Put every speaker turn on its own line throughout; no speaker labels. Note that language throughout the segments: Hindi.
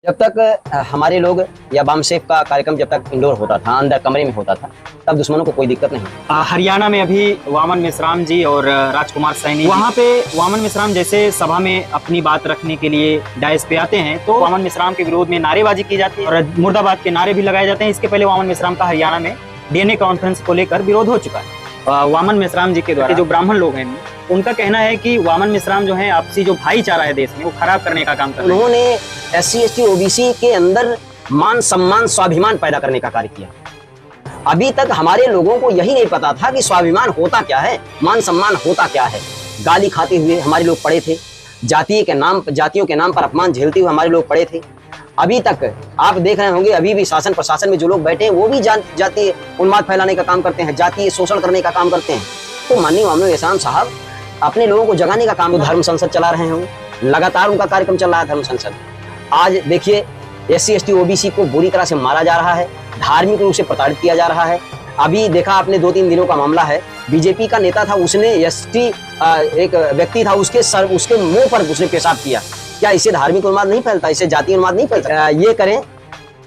जब तक हमारे लोग या बामसेफ का कार्यक्रम जब तक इंडोर होता था, अंदर कमरे में होता था, तब दुश्मनों को कोई दिक्कत नहीं।
हरियाणा में अभी वामन मेश्राम जी और राजकुमार सैनी वहाँ पे वामन मेश्राम जैसे सभा में अपनी बात रखने के लिए डायस पे आते हैं तो वामन मेश्राम के विरोध में नारेबाजी की जाती है और मुर्दाबाद के नारे भी लगाए जाते हैं। इसके पहले वामन मेश्राम का हरियाणा में डीएनए कॉन्फ्रेंस को लेकर विरोध हो चुका है। वामन मेश्राम जी के द्वारा जो ब्राह्मण लोग हैं उनका कहना है कि वामन मेश्राम जो है आपसी जो भाईचारा है देश में वो खराब करने का काम कर रहे हैं।
उन्होंने SC ST OBC के अंदर मान सम्मान स्वाभिमान पैदा करने का कार्य किया। अभी तक हमारे लोगों को यही नहीं पता था कि स्वाभिमान होता क्या है, मान सम्मान होता क्या है। गाली खाते हुए हमारे लोग पड़े थे, जातियों के नाम पर अपमान झेलते हुए हमारे लोग पड़े थे। अभी तक आप देख रहे होंगे अभी भी शासन प्रशासन में जो लोग बैठे हैं वो भी जातीय उन्माद फैलाने का काम करते हैं, जातीय शोषण करने का काम करते हैं। तो माननीय वामन मेश्राम साहब अपने लोगों को जगाने का काम धर्म संसद चला रहे होंगे, लगातार उनका कार्यक्रम चल रहा है धर्म संसद। आज देखिए SC ST OBC को बुरी तरह से मारा जा रहा है, धार्मिक रूप से प्रताड़ित किया जा रहा है। अभी देखा आपने 2-3 दिनों का मामला है, बीजेपी का नेता था, उसने एक व्यक्ति था, उसके मुंह पर उसने पेशाब किया। क्या इससे धार्मिक उन्माद नहीं फैलता, इससे जातीय उन्माद नहीं फैलता? ये करें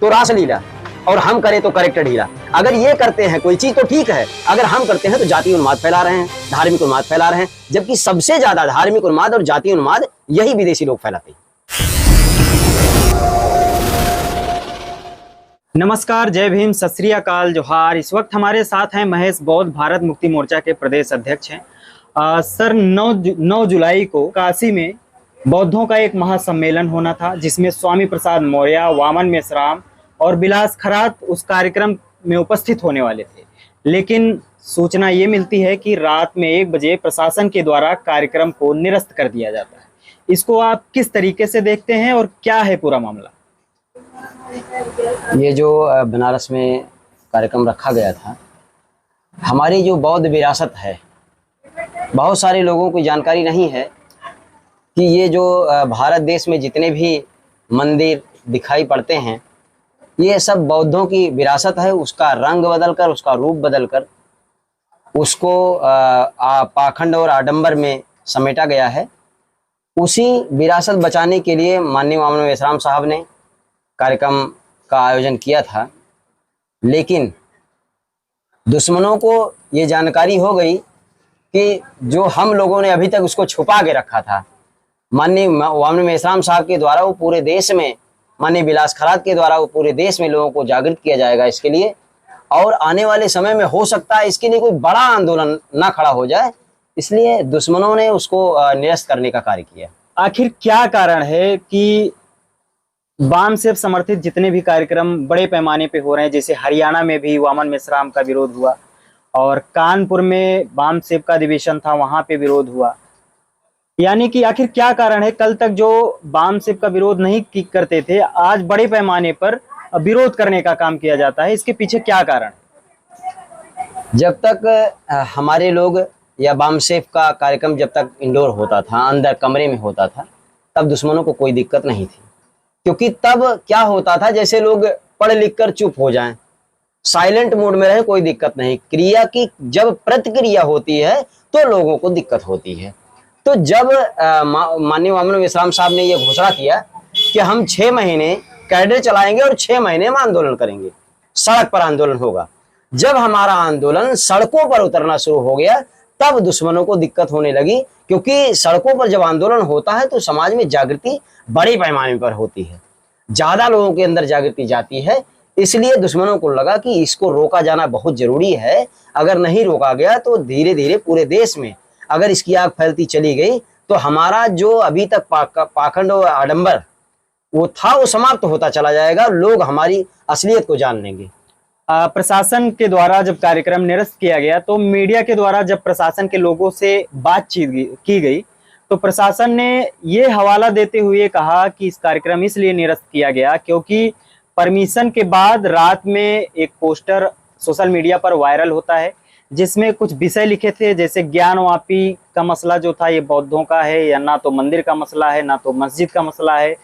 तो रासलीला और हम करें तो करेक्टर ढीला। अगर ये करते हैं कोई चीज तो ठीक है, अगर हम करते हैं तो जातीय उन्माद फैला रहे हैं, धार्मिक उन्माद फैला रहे हैं, जबकि सबसे ज्यादा धार्मिक उन्माद और जातीय उन्माद यही विदेशी लोग फैलाते हैं।
नमस्कार, जय भीम, सत श्री अकाल, जोहार। इस वक्त हमारे साथ हैं महेश बौद्ध, भारत मुक्ति मोर्चा के प्रदेश अध्यक्ष हैं। सर 9 जुलाई को काशी में बौद्धों का एक महासम्मेलन होना था जिसमें स्वामी प्रसाद मौर्य, वामन मेश्राम और बिलास खरात उस कार्यक्रम में उपस्थित होने वाले थे। लेकिन सूचना ये मिलती है कि रात में 1 बजे प्रशासन के द्वारा कार्यक्रम को निरस्त कर दिया जाता है। इसको आप किस तरीके से देखते हैं और क्या है पूरा मामला?
ये जो बनारस में कार्यक्रम रखा गया था, हमारी जो बौद्ध विरासत है, बहुत सारे लोगों को जानकारी नहीं है कि ये जो भारत देश में जितने भी मंदिर दिखाई पड़ते हैं ये सब बौद्धों की विरासत है। उसका रंग बदलकर, उसका रूप बदलकर उसको पाखंड और आडंबर में समेटा गया है। उसी विरासत बचाने के लिए माननीय वामन मेश्राम साहब ने कार्यक्रम का आयोजन किया था, लेकिन दुश्मनों को ये जानकारी हो गई कि जो हम लोगों ने अभी तक उसको छुपा के रखा था, माननीय वामन मेश्राम साहब के द्वारा वो पूरे देश में, माननीय बिलास खरात के द्वारा वो पूरे देश में लोगों को जागृत किया जाएगा इसके लिए। और आने वाले समय में हो सकता है इसके लिए कोई बड़ा आंदोलन ना खड़ा हो जाए, इसलिए दुश्मनों ने उसको निरस्त करने का कार्य किया।
आखिर क्या कारण है कि वामसेफ समर्थित जितने भी कार्यक्रम बड़े पैमाने पे हो रहे हैं, जैसे हरियाणा में भी वामन मेश्राम का विरोध हुआ और कानपुर में वामसेफ का अधिवेशन था, वहां पे विरोध हुआ, यानी कि आखिर क्या कारण है? कल तक जो वामसेफ का विरोध नहीं करते थे, आज बड़े पैमाने पर विरोध करने का काम किया जाता है, इसके पीछे क्या कारण?
जब तक हमारे लोग या वामसेफ का कार्यक्रम जब तक इंडोर होता था, अंदर कमरे में होता था, तब दुश्मनों को कोई दिक्कत नहीं थी। क्योंकि तब क्या होता था, जैसे लोग पढ़ लिख कर चुप हो जाएं, साइलेंट मोड में रहे, कोई दिक्कत नहीं। क्रिया की जब प्रतिक्रिया होती है तो लोगों को दिक्कत होती है। तो जब माननीय वामन मेश्राम साहब ने यह घोषणा किया कि हम 6 महीने कैडर चलाएंगे और 6 महीने में आंदोलन करेंगे, सड़क पर आंदोलन होगा। जब हमारा आंदोलन सड़कों पर उतरना शुरू हो गया तब दुश्मनों को दिक्कत होने लगी, क्योंकि सड़कों पर जब आंदोलन होता है तो समाज में जागृति बड़े पैमाने पर होती है, ज्यादा लोगों के अंदर जागृति जाती है। इसलिए दुश्मनों को लगा कि इसको रोका जाना बहुत जरूरी है। अगर नहीं रोका गया तो धीरे धीरे पूरे देश में अगर इसकी आग फैलती चली गई तो हमारा जो अभी तक पाखंड और आडंबर वो था वो समाप्त होता चला जाएगा, लोग हमारी असलियत को जान लेंगे।
प्रशासन के द्वारा जब कार्यक्रम निरस्त किया गया तो मीडिया के द्वारा जब प्रशासन के लोगों से बातचीत की गई तो प्रशासन ने ये हवाला देते हुए कहा कि इस कार्यक्रम इसलिए निरस्त किया गया क्योंकि परमिशन के बाद रात में एक पोस्टर सोशल मीडिया पर वायरल होता है जिसमें कुछ विषय लिखे थे, जैसे ज्ञानवापी का मसला जो था ये बौद्धों का है, या ना तो मंदिर का मसला है ना तो मस्जिद का मसला है,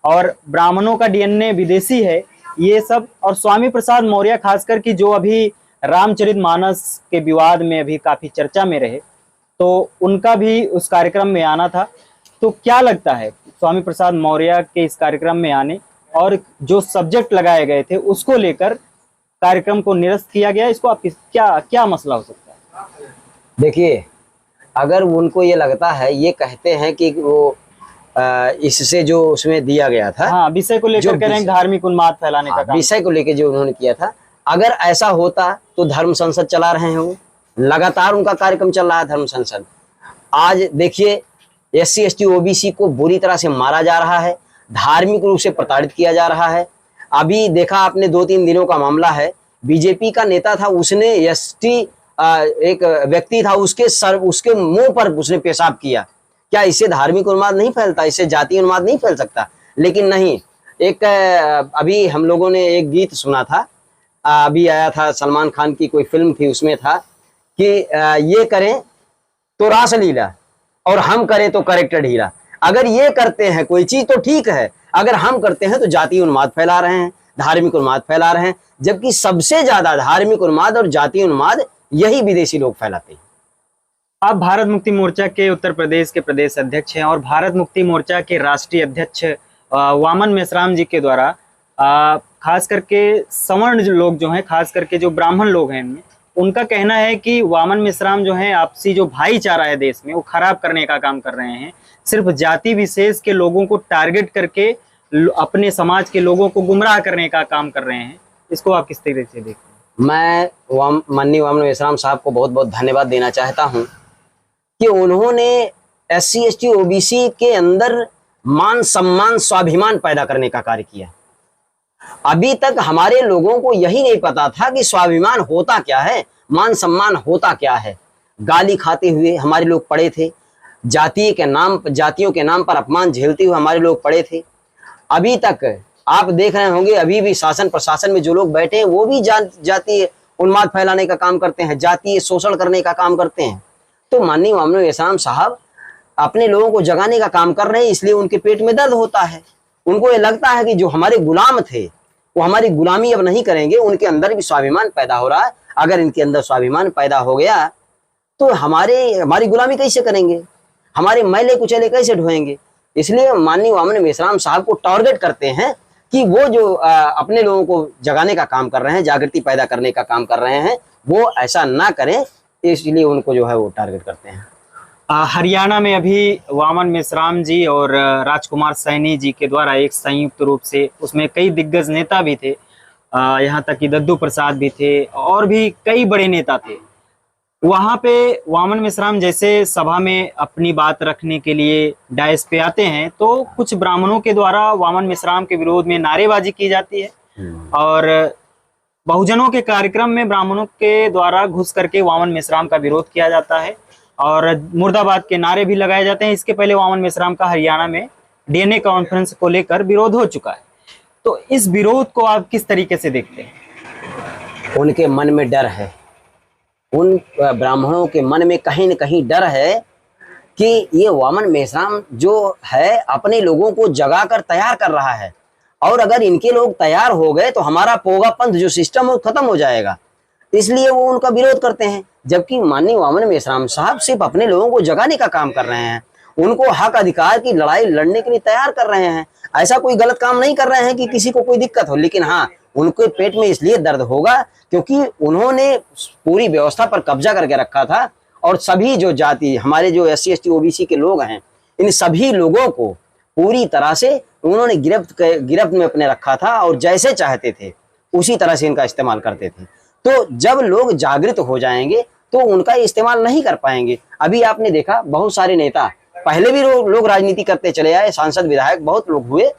और ब्राह्मणों का डीएनए विदेशी है, ये सब। और स्वामी प्रसाद मौर्य खासकर की जो अभी रामचरितमानस के विवाद में अभी काफी चर्चा में रहे, तो उनका भी उस कार्यक्रम में आना था। तो क्या लगता है स्वामी प्रसाद मौर्य के इस कार्यक्रम में आने और जो सब्जेक्ट लगाए गए थे उसको लेकर कार्यक्रम को निरस्त किया गया। इसको आप क्या क्या मसला हो सकता है?
देखिए, अगर उनको ये लगता है, ये कहते हैं कि वो इससे जो उसमें दिया गया था,
हाँ, विषय को लेकर कह रहे हैं धार्मिक उन्माद फैलाने का काम।
विषय को लेकर जो उन्होंने किया था, अगर ऐसा होता तो धर्म संसद चला रहे हैं वो, लगातार उनका कार्यक्रम चल रहा है धर्म संसद। आज देखिए, SC ST OBC को बुरी तरह से मारा जा रहा है, धार्मिक रूप से प्रताड़ित किया जा रहा है। अभी देखा आपने, 2-3 दिनों का मामला है, बीजेपी का नेता था, उसने ST एक व्यक्ति था, उसके मुंह पर उसने पेशाब किया। क्या इससे धार्मिक उन्माद नहीं फैलता? इससे जातीय उन्माद नहीं फैल सकता? लेकिन नहीं। एक अभी हम लोगों ने एक गीत सुना था, अभी आया था, सलमान खान की कोई फिल्म थी, उसमें था कि ये करें तो रासलीला और हम करें तो करेक्टर ढीला। अगर ये करते हैं कोई चीज तो ठीक है, अगर हम करते हैं तो जातीय उन्माद फैला रहे हैं, धार्मिक उन्माद फैला रहे हैं, जबकि सबसे ज्यादा धार्मिक उन्माद और जातीय उन्माद यही विदेशी लोग फैलाते हैं।
आप भारत मुक्ति मोर्चा के उत्तर प्रदेश के प्रदेश अध्यक्ष हैं और भारत मुक्ति मोर्चा के राष्ट्रीय अध्यक्ष वामन मेश्राम जी के द्वारा खास करके सवर्ण लोग जो हैं, खास करके जो ब्राह्मण लोग हैं इनमें, उनका कहना है कि वामन मेश्राम जो हैं आपसी जो भाईचारा है देश में वो खराब करने का काम कर रहे हैं। सिर्फ जाति विशेष के लोगों को टारगेट करके अपने समाज के लोगों को गुमराह करने का काम कर रहे हैं। इसको आप किस तरीके से देखते हैं?
मैं माननीय वामन मेश्राम साहब को बहुत बहुत धन्यवाद देना चाहता हूं कि उन्होंने SC ST OBC के अंदर मान सम्मान स्वाभिमान पैदा करने का कार्य किया। अभी तक हमारे लोगों को यही नहीं पता था कि स्वाभिमान होता क्या है, मान सम्मान होता क्या है। गाली खाते हुए हमारे लोग पड़े थे, जातियों के नाम पर अपमान झेलते हुए हमारे लोग पड़े थे। अभी तक आप देख रहे होंगे, अभी भी शासन प्रशासन में जो लोग बैठे हैं वो भी जातीय उन्माद फैलाने का काम करते हैं, जातीय शोषण करने का काम करते हैं। तो माननीय वामन मेश्राम साहब अपने लोगों को जगाने का काम कर रहे हैं, इसलिए उनके पेट में दर्द होता है। उनको ये लगता है कि जो हमारे गुलाम थे वो हमारी गुलामी अब नहीं करेंगे, उनके अंदर भी स्वाभिमान पैदा हो रहा है। अगर इनके अंदर स्वाभिमान पैदा हो गया तो हमारी गुलामी कैसे करेंगे, हमारे मैले कुचले कैसे ढोएंगे। इसलिए माननीय वामन मेश्राम साहब को टारगेट करते हैं कि वो जो अपने लोगों को जगाने का काम कर रहे हैं, जागृति पैदा करने का काम कर रहे हैं, वो ऐसा ना करें, इसलिए उनको जो है वो टारगेट करते हैं।
हरियाणा में अभी वामन मेश्राम जी और राजकुमार सैनी जी के द्वारा एक संयुक्त रूप से, उसमें कई दिग्गज नेता भी थे, यहाँ तक कि दद्दू प्रसाद भी थे और भी कई बड़े नेता थे। वहाँ पे वामन मेश्राम जैसे सभा में अपनी बात रखने के लिए डायस पे आते हैं तो कुछ ब्राह्मणों के द्वारा वामन मेश्राम के विरोध में नारेबाजी की जाती है और बहुजनों के कार्यक्रम में ब्राह्मणों के द्वारा घुस करके वामन मेश्राम का विरोध किया जाता है और मुर्दाबाद के नारे भी लगाए जाते हैं। इसके पहले वामन मेश्राम का हरियाणा में DNA कॉन्फ्रेंस को लेकर विरोध हो चुका है। तो इस विरोध को आप किस तरीके से देखते हैं?
उनके मन में डर है, उन ब्राह्मणों के मन में कहीं न कहीं डर है कि ये वामन मेश्राम जो है अपने लोगों को जगाकर तैयार कर रहा है, और अगर इनके लोग तैयार हो गए तो हमारा पोगा पंथ जो सिस्टम है खत्म हो जाएगा। इसलिए वो उनका विरोध करते हैं। जबकि माननीय वामन मेश्राम साहब सिर्फ अपने लोगों को जगाने का काम कर रहे हैं, उनको हक अधिकार की लड़ाई लड़ने के लिए तैयार कर रहे हैं। ऐसा कोई गलत काम नहीं कर रहे हैं कि किसी को कोई दिक्कत हो, लेकिन हाँ, उनके पेट में इसलिए दर्द होगा क्योंकि उन्होंने पूरी व्यवस्था पर कब्जा करके रखा था और सभी जो जाति हमारे जो SC ST OBC के लोग हैं, इन सभी लोगों को पूरी तरह से उन्होंने गिरफ्त में अपने रखा था और जैसे चाहते थे उसी तरह से इनका इस्तेमाल करते थे। तो जब लोग जागृत हो जाएंगे तो उनका इस्तेमाल नहीं कर पाएंगे। अभी आपने देखा बहुत सारे नेता, पहले भी लोग राजनीति करते चले आए, सांसद विधायक बहुत लोग हुए,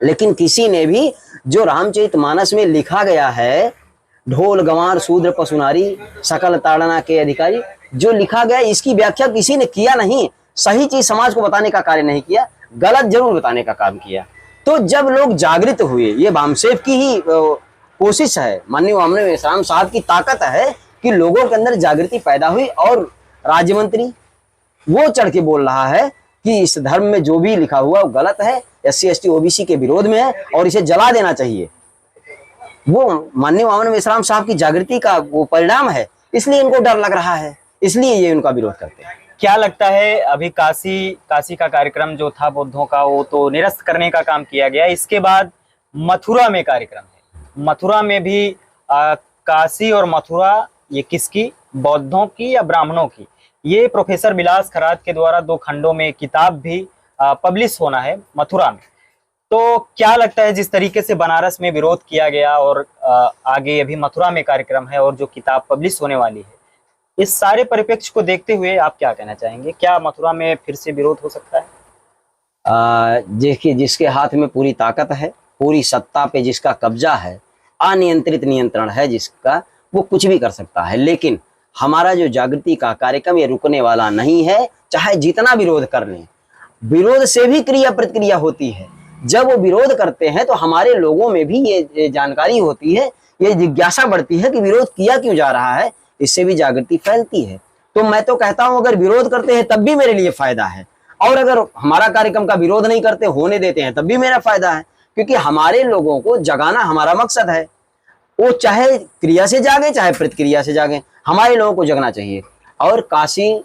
लेकिन किसी ने भी जो रामचरितमानस में लिखा गया है, ढोल गंवार शूद्र पशुनारी सकल ताड़ना के अधिकारी, जो लिखा गया इसकी व्याख्या किसी ने किया नहीं। सही चीज समाज को बताने का कार्य नहीं किया, गलत जरूर बताने का काम किया। तो जब लोग जागृत हुए, ये भामसेफ की ही कोशिश है, माननीय वामन मेश्राम साहब की ताकत है कि लोगों के अंदर जागृति पैदा हुई और राज्य मंत्री वो चढ़ के बोल रहा है कि इस धर्म में जो भी लिखा हुआ वो गलत है, SC ST OBC के विरोध में है और इसे जला देना चाहिए। वो माननीय वामन मेश्राम साहब की जागृति का वो परिणाम है, इसलिए इनको डर लग रहा है, इसलिए ये उनका विरोध करते हैं।
क्या लगता है, अभी काशी का कार्यक्रम जो था बौद्धों का, वो तो निरस्त करने का काम किया गया, इसके बाद मथुरा में कार्यक्रम है। मथुरा में भी काशी और मथुरा ये किसकी, बौद्धों की या ब्राह्मणों की? ये प्रोफेसर बिलास खरात के द्वारा 2 खंडों में किताब भी पब्लिश होना है मथुरा में। तो क्या लगता है जिस तरीके से बनारस में विरोध किया गया और आगे अभी मथुरा में कार्यक्रम है और जो किताब पब्लिश होने वाली है, इस सारे परिप्रेक्ष्य को देखते हुए आप क्या कहना चाहेंगे? क्या मथुरा में फिर से विरोध हो सकता है?
देखिए, जिसके हाथ में पूरी ताकत है, पूरी सत्ता पे जिसका कब्जा है, अनियंत्रित नियंत्रण है जिसका, वो कुछ भी कर सकता है। लेकिन हमारा जो जागृति का कार्यक्रम ये रुकने वाला नहीं है, चाहे जितना विरोध कर लें। विरोध से भी क्रिया प्रतिक्रिया होती है। जब वो विरोध करते हैं तो हमारे लोगों में भी ये जानकारी होती है, ये जिज्ञासा बढ़ती है कि विरोध किया क्यों जा रहा है, इससे भी जागृति फैलती है। तो मैं तो कहता हूं अगर विरोध करते हैं तब भी मेरे लिए फायदा है, और अगर हमारा कार्यक्रम का विरोध नहीं करते, होने देते हैं, तब भी मेरा फायदा है, क्योंकि हमारे लोगों को जगाना हमारा मकसद है। वो चाहे क्रिया से जागे चाहे प्रतिक्रिया से जागे, हमारे लोगों को जगना चाहिए। और काशी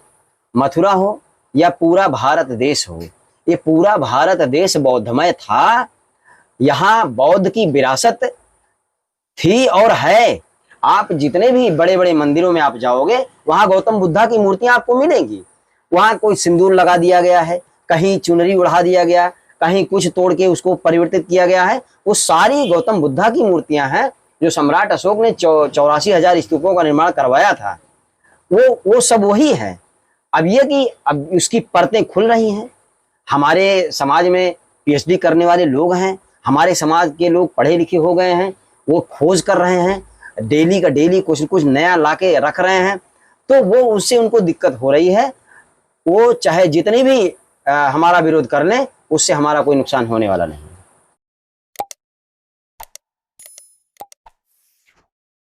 मथुरा हो या पूरा भारत देश हो, ये पूरा भारत देश बौद्धमय था। यहाँ बौद्ध की विरासत थी और है। आप जितने भी बड़े बड़े मंदिरों में आप जाओगे, वहां गौतम बुद्धा की मूर्तियां आपको मिलेंगी। वहां कोई सिंदूर लगा दिया गया है, कहीं चुनरी उड़ा दिया गया, कहीं कुछ तोड़ के उसको परिवर्तित किया गया है। वो सारी गौतम बुद्धा की मूर्तियां हैं जो सम्राट अशोक ने 84,000 स्तूपों का निर्माण करवाया था। वो सब वही है। अब ये कि अब उसकी परतें खुल रही हैं। हमारे समाज में पीएचडी करने वाले लोग हैं, हमारे समाज के लोग पढ़े लिखे हो गए हैं, वो खोज कर रहे हैं, डेली का डेली कुछ न कुछ नया लाके रख रहे हैं। तो वो उससे उनको दिक्कत हो रही है। वो चाहे जितनी भी हमारा विरोध कर लें, उससे हमारा कोई नुकसान होने वाला नहीं।